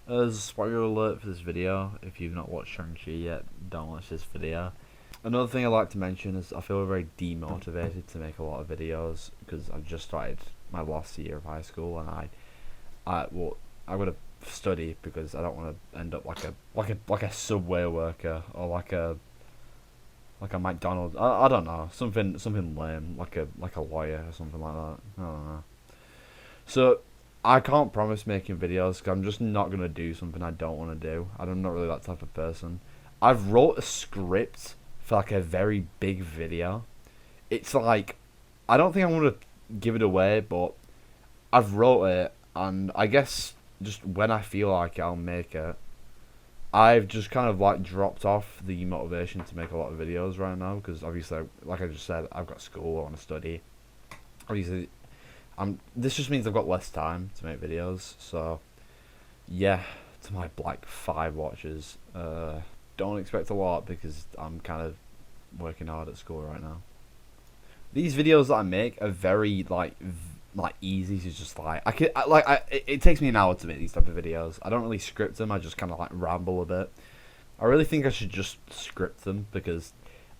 As a spoiler alert for this video, if you've not watched Shang Chi yet, don't watch this video. Another thing I'd like to mention is I feel very demotivated to make a lot of videos because I've just started my last year of high school and I'm gonna study because I don't want to end up like a Subway worker or like a McDonald's. I don't know, something lame, like a lawyer or something like that. I don't know. So I can't promise making videos because I'm just not gonna do something I don't want to do. I'm not really that type of person. I've wrote a script for like a very big video. It's like I don't think I'm gonna give it away, but I've wrote it, and I guess just when I feel like it, I'll make it. I've just kind of like dropped off the motivation to make a lot of videos right now because obviously, like I just said, I've got school, I want to study. Obviously, this just means I've got less time to make videos. So, yeah, to my like 5 watchers, don't expect a lot because I'm kind of working hard at school right now. These videos that I make are very like easy to just like it takes me an hour to make these type of videos. I don't really script them. I just kind of like ramble a bit. I really think I should just script them because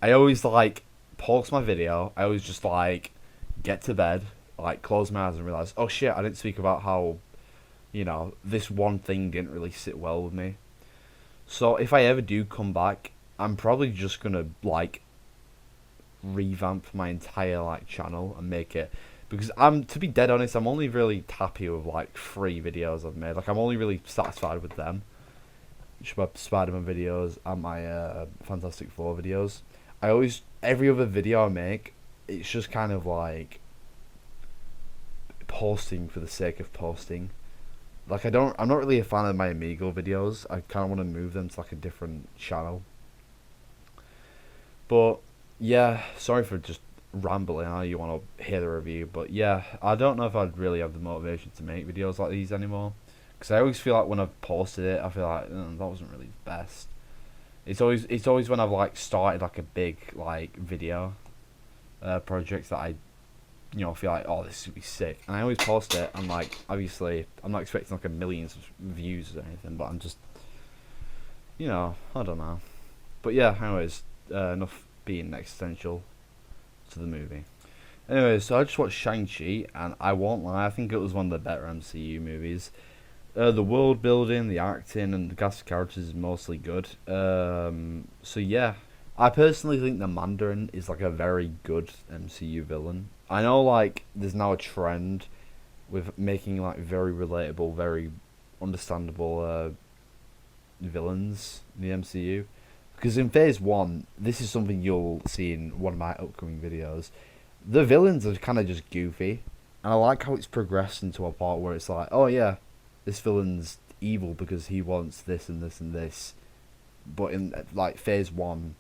I always like pause my video. I always just like get to bed, like close my eyes and realize, oh shit, I didn't speak about how, this one thing didn't really sit well with me. So if I ever do come back, I'm probably just gonna like revamp my entire like channel and make it, because to be dead honest, I'm only really happy with like 3 videos I've made. Like I'm only really satisfied with them. Which are my Spider-Man videos and my Fantastic Four videos. Every other video I make, it's just kind of like posting for the sake of posting. Like I'm not really a fan of my Amigo videos. I kind of want to move them to like a different channel. But yeah, sorry for just rambling. I know you want to hear the review, but yeah, I don't know if I'd really have the motivation to make videos like these anymore. Because I always feel like when I've posted it, I feel like that wasn't really the best. It's always when I've like started like a big like video project that I feel like, oh, this would be sick, and I always post it, and like obviously I'm not expecting like a millions of views or anything, but I'm just I don't know. But yeah, anyways, enough being existential to the movie. Anyway, so I just watched Shang-Chi, and I won't lie, I think it was one of the better MCU movies. The world building, the acting, and the cast of characters is mostly good. So yeah, I personally think the Mandarin is like a very good MCU villain. I know like there's now a trend with making like very relatable, very understandable villains in the MCU. Because in Phase 1, this is something you'll see in one of my upcoming videos. The villains are kind of just goofy, and I like how it's progressed into a part where it's like, oh yeah, this villain's evil because he wants this and this and this. But in like Phase 1,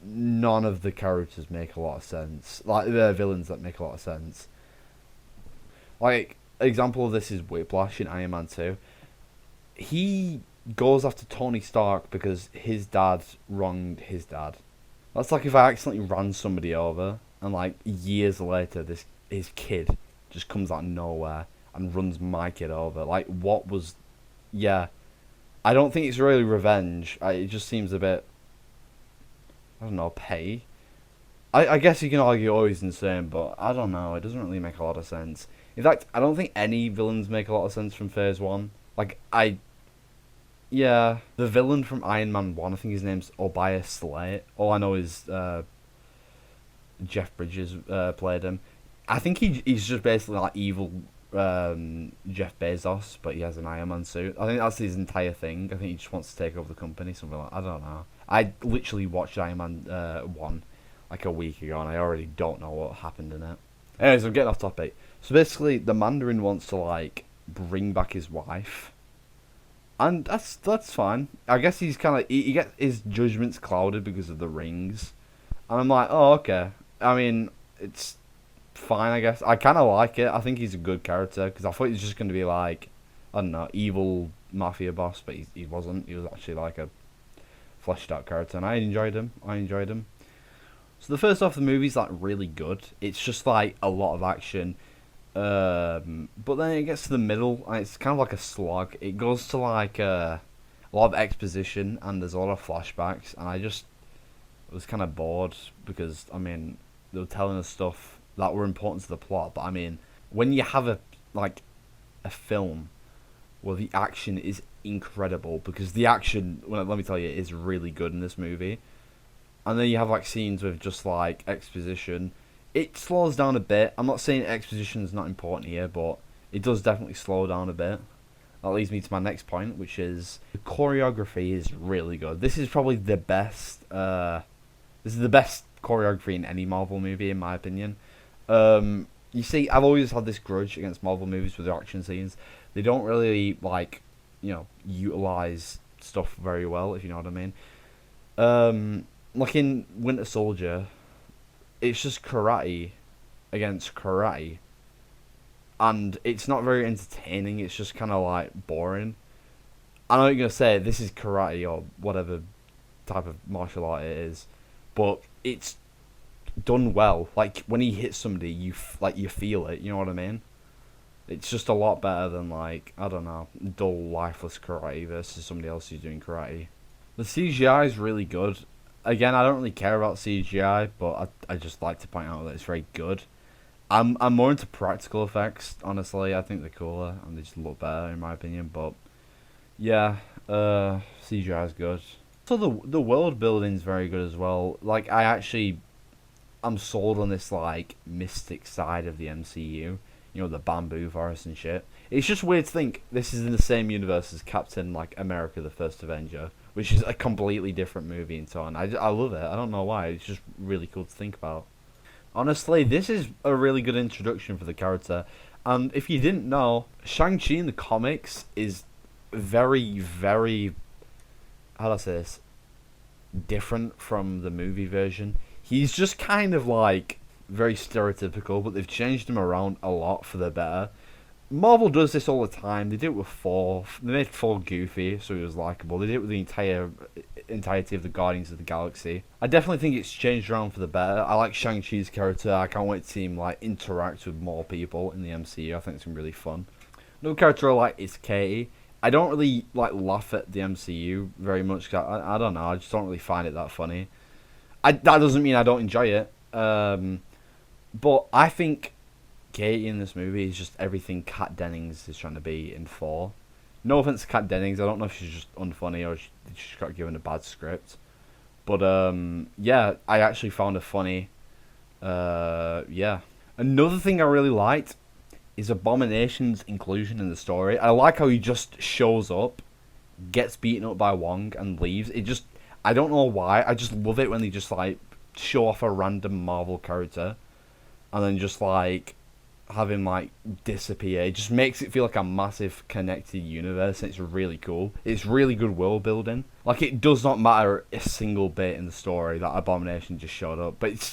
none of the characters make a lot of sense. Like the villains that make a lot of sense. Like example of this is Whiplash in Iron Man 2. He goes after Tony Stark because his dad wronged his dad. That's like if I accidentally ran somebody over and like years later his kid just comes out of nowhere and runs my kid over. Like what was yeah. I don't think it's really revenge. It just seems a bit, I don't know, petty. I guess you can argue oh he's insane, but I don't know, it doesn't really make a lot of sense. In fact, I don't think any villains make a lot of sense from Phase 1. Yeah, the villain from Iron Man 1, I think his name's Obaya Slate. All I know is Jeff Bridges played him. I think he's just basically like evil Jeff Bezos, but he has an Iron Man suit. I think that's his entire thing. I think he just wants to take over the company, something like that. I don't know. I literally watched Iron Man 1 like a week ago, and I already don't know what happened in it. Anyways, I'm getting off topic. So basically, the Mandarin wants to like bring back his wife. And that's fine. I guess he's kind of he gets his judgments clouded because of the rings, and I'm like, oh okay. I mean, it's fine. I guess I kind of like it. I think he's a good character because I thought he was just going to be like, I don't know, evil mafia boss, but he wasn't. He was actually like a fleshed out character, and I enjoyed him. So the first half of the movie's like really good. It's just like a lot of action. But then it gets to the middle, and it's kind of like a slog. It goes to like a lot of exposition, and there's a lot of flashbacks, and I just was kind of bored because I mean they were telling us stuff that were important to the plot, but I mean when you have a film where the action is incredible, because the action, well, let me tell you, is really good in this movie, and then you have like scenes with just like exposition. It slows down a bit. I'm not saying exposition is not important here, but it does definitely slow down a bit. That leads me to my next point, which is the choreography is really good. This is probably the best. This is the best choreography in any Marvel movie, in my opinion. You see, I've always had this grudge against Marvel movies with their action scenes. They don't really utilize stuff very well, if you know what I mean. Like in Winter Soldier, it's just karate against karate, and it's not very entertaining. It's just kind of like boring. I know you're gonna say this is karate or whatever type of martial art it is, but it's done well. Like when he hits somebody, you feel it. You know what I mean? It's just a lot better than like, I don't know, dull, lifeless karate versus somebody else who's doing karate. The CGI is really good. Again, I don't really care about CGI, but I just like to point out that it's very good. I'm more into practical effects, honestly. I think they're cooler and they just look better in my opinion. But yeah, CGI is good. So the world building is very good as well. Like I'm sold on this like mystic side of the MCU. You know, the bamboo forest and shit. It's just weird to think this is in the same universe as Captain America: The First Avenger, which is a completely different movie and so on. I love it. I don't know why. It's just really cool to think about. Honestly, this is a really good introduction for the character. And if you didn't know, Shang Chi in the comics is very, very, how do I say this, different from the movie version. He's just kind of like very stereotypical, but they've changed him around a lot for the better. Marvel does this all the time. They did it with Thor. They made Thor goofy, so he was likable. They did it with the entirety of the Guardians of the Galaxy. I definitely think it's changed around for the better. I like Shang-Chi's character. I can't wait to see him like interact with more people in the MCU. I think it's gonna be really fun. Another character I like is Katie. I don't really like laugh at the MCU very much. I don't know. I just don't really find it that funny. That doesn't mean I don't enjoy it. But I think Katie in this movie is just everything Kat Dennings is trying to be in Thor. No offense to Kat Dennings, I don't know if she's just unfunny or she got given a bad script. But yeah, I actually found her funny. Yeah. Another thing I really liked is Abomination's inclusion in the story. I like how he just shows up, gets beaten up by Wong, and leaves. I don't know why, I just love it when they just like show off a random Marvel character and then just like have him like disappear. It just makes it feel like a massive connected universe, and it's really cool. It's really good world building. Like it does not matter a single bit in the story that Abomination just showed up, but it's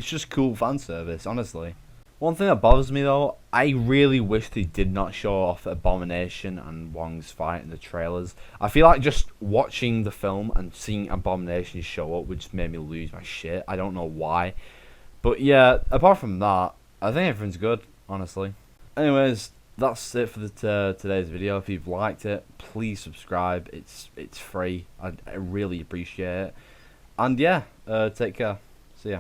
just cool fan service, honestly. One thing that bothers me though, I really wish they did not show off Abomination and Wong's fight in the trailers. I feel like just watching the film and seeing Abomination show up would just make me lose my shit. I don't know why. But yeah, apart from that, I think everything's good, honestly. Anyways, that's it for today's video. If you've liked it, please subscribe. It's free. I really appreciate it. And yeah, take care. See ya.